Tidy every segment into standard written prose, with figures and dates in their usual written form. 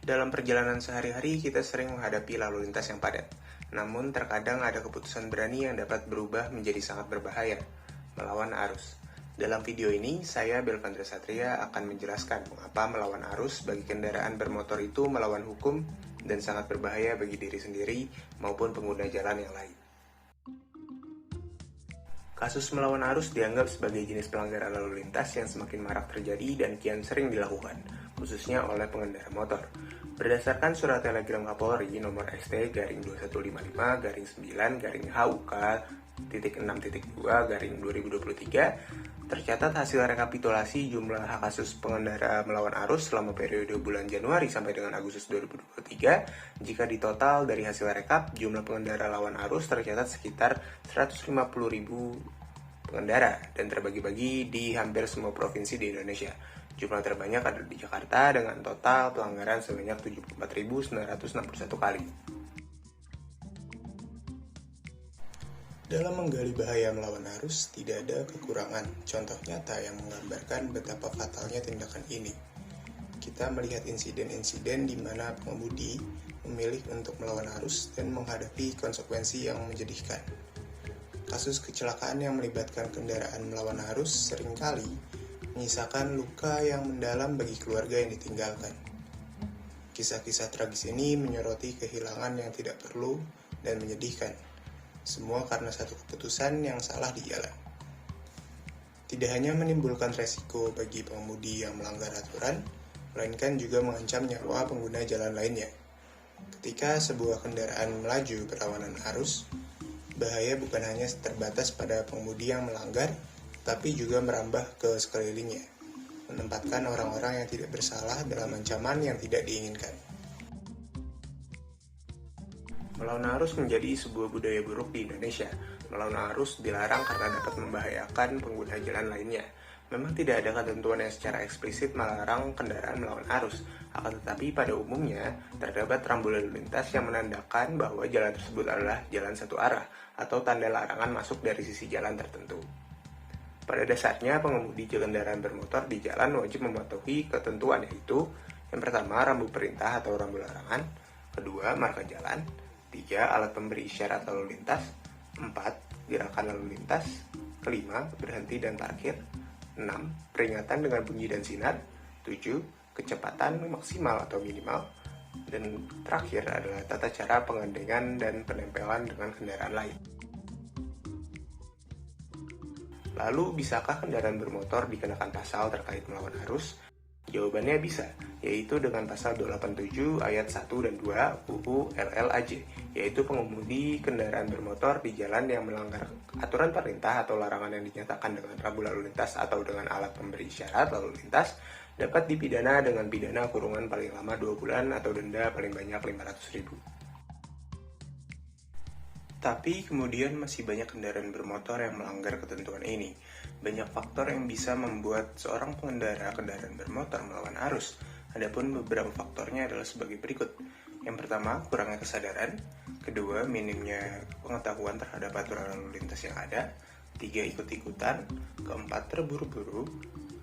Dalam perjalanan sehari-hari, kita sering menghadapi lalu lintas yang padat. Namun, terkadang ada keputusan berani yang dapat berubah menjadi sangat berbahaya, melawan arus. Dalam video ini, saya Belvandra Satria akan menjelaskan mengapa melawan arus bagi kendaraan bermotor itu melawan hukum dan sangat berbahaya bagi diri sendiri maupun pengguna jalan yang lain. Kasus melawan arus dianggap sebagai jenis pelanggaran lalu lintas yang semakin marak terjadi dan kian sering dilakukan, khususnya oleh pengendara motor. Berdasarkan surat telegram Kapolri nomor ST-215-HUK-6.2-2023, tercatat hasil rekapitulasi jumlah kasus pengendara melawan arus selama periode bulan Januari sampai dengan Agustus 2023. Jika ditotal dari hasil rekap, jumlah pengendara lawan arus tercatat sekitar 150.000 pengendara dan terbagi-bagi di hampir semua provinsi di Indonesia. Jumlah terbanyak ada di Jakarta dengan total pelanggaran sebanyak 74.961 kali. Dalam menggali bahaya melawan arus, tidak ada kekurangan. Contoh nyata yang menggambarkan betapa fatalnya tindakan ini. Kita melihat insiden-insiden di mana pengemudi memilih untuk melawan arus dan menghadapi konsekuensi yang menyedihkan. Kasus kecelakaan yang melibatkan kendaraan melawan arus seringkali menyisakan luka yang mendalam bagi keluarga yang ditinggalkan. Kisah-kisah tragis ini menyoroti kehilangan yang tidak perlu dan menyedihkan. Semua karena satu keputusan yang salah di jalan. Tidak hanya menimbulkan resiko bagi pengemudi yang melanggar aturan, melainkan juga mengancam nyawa pengguna jalan lainnya. Ketika sebuah kendaraan melaju berlawanan arus, bahaya bukan hanya terbatas pada pengemudi yang melanggar, tapi juga merambah ke sekelilingnya, menempatkan orang-orang yang tidak bersalah dalam ancaman yang tidak diinginkan. Melawan arus menjadi sebuah budaya buruk di Indonesia. Melawan arus dilarang karena dapat membahayakan pengguna jalan lainnya. Memang tidak ada ketentuan yang secara eksplisit melarang kendaraan melawan arus, akan tetapi pada umumnya terdapat rambu lalu lintas yang menandakan bahwa jalan tersebut adalah jalan satu arah atau tanda larangan masuk dari sisi jalan tertentu. Pada dasarnya, pengemudi kendaraan bermotor di jalan wajib mematuhi ketentuan, yaitu yang pertama, rambu perintah atau rambu larangan, kedua, marka jalan, 3. Alat pemberi isyarat lalu lintas, 4. Gerakan lalu lintas, kelima, berhenti dan parkir, 6. Peringatan dengan bunyi dan sinar, 7. Kecepatan maksimal atau minimal, dan terakhir adalah tata cara pengandengan dan penempelan dengan kendaraan lain. Lalu, bisakah kendaraan bermotor dikenakan pasal terkait melawan arus? Jawabannya bisa, yaitu dengan pasal 287 ayat 1 dan 2 UU LLAJ, yaitu pengemudi kendaraan bermotor di jalan yang melanggar aturan perintah atau larangan yang dinyatakan dengan rambu lalu lintas atau dengan alat pemberi isyarat lalu lintas dapat dipidana dengan pidana kurungan paling lama 2 bulan atau denda paling banyak 500.000. Tapi kemudian masih banyak kendaraan bermotor yang melanggar ketentuan ini. Banyak faktor yang bisa membuat seorang pengendara kendaraan bermotor melawan arus. Adapun beberapa faktornya adalah sebagai berikut. Yang pertama, kurangnya kesadaran. Kedua, minimnya pengetahuan terhadap aturan lalu lintas yang ada. 3, ikut-ikutan. Keempat, terburu-buru.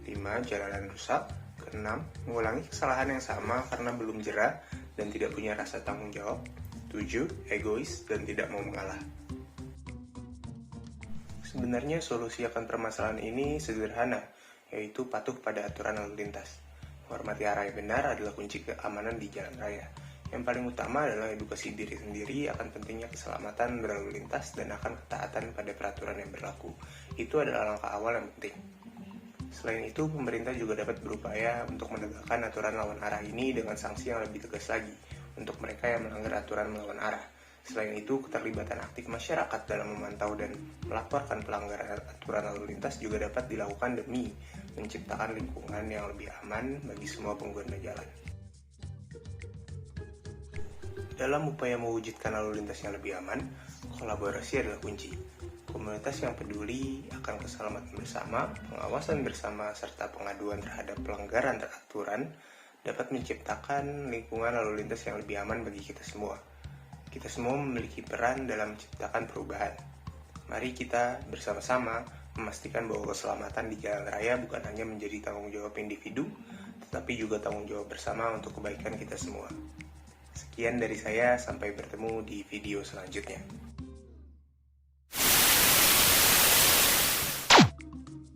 5, jalanan rusak. Keenam, mengulangi kesalahan yang sama karena belum jera dan tidak punya rasa tanggung jawab. 7. Egois dan tidak mau mengalah. Sebenarnya solusi akan permasalahan ini sederhana, yaitu patuh pada aturan lalu lintas. Menghormati arah yang benar adalah kunci keamanan di jalan raya. Yang paling utama adalah edukasi diri sendiri akan pentingnya keselamatan berlalu lintas dan akan ketaatan pada peraturan yang berlaku. Itu adalah langkah awal yang penting. Selain itu, pemerintah juga dapat berupaya untuk menegakkan aturan lawan arah ini dengan sanksi yang lebih tegas lagi untuk mereka yang melanggar aturan melawan arah. Selain itu, keterlibatan aktif masyarakat dalam memantau dan melaporkan pelanggaran aturan lalu lintas juga dapat dilakukan demi menciptakan lingkungan yang lebih aman bagi semua pengguna jalan. Dalam upaya mewujudkan lalu lintas yang lebih aman, kolaborasi adalah kunci. Komunitas yang peduli akan keselamatan bersama, pengawasan bersama, serta pengaduan terhadap pelanggaran aturan dapat menciptakan lingkungan lalu lintas yang lebih aman bagi kita semua. Kita semua memiliki peran dalam menciptakan perubahan. Mari kita bersama-sama memastikan bahwa keselamatan di jalan raya bukan hanya menjadi tanggung jawab individu, tapi juga tanggung jawab bersama untuk kebaikan kita semua. Sekian dari saya, sampai bertemu di video selanjutnya.